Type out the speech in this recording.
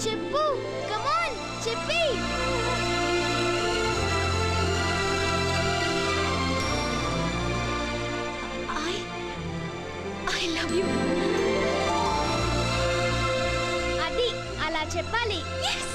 చెప్పు, కమాన్ చెప్పి. I love you. అది అలా చెప్పాలి. yes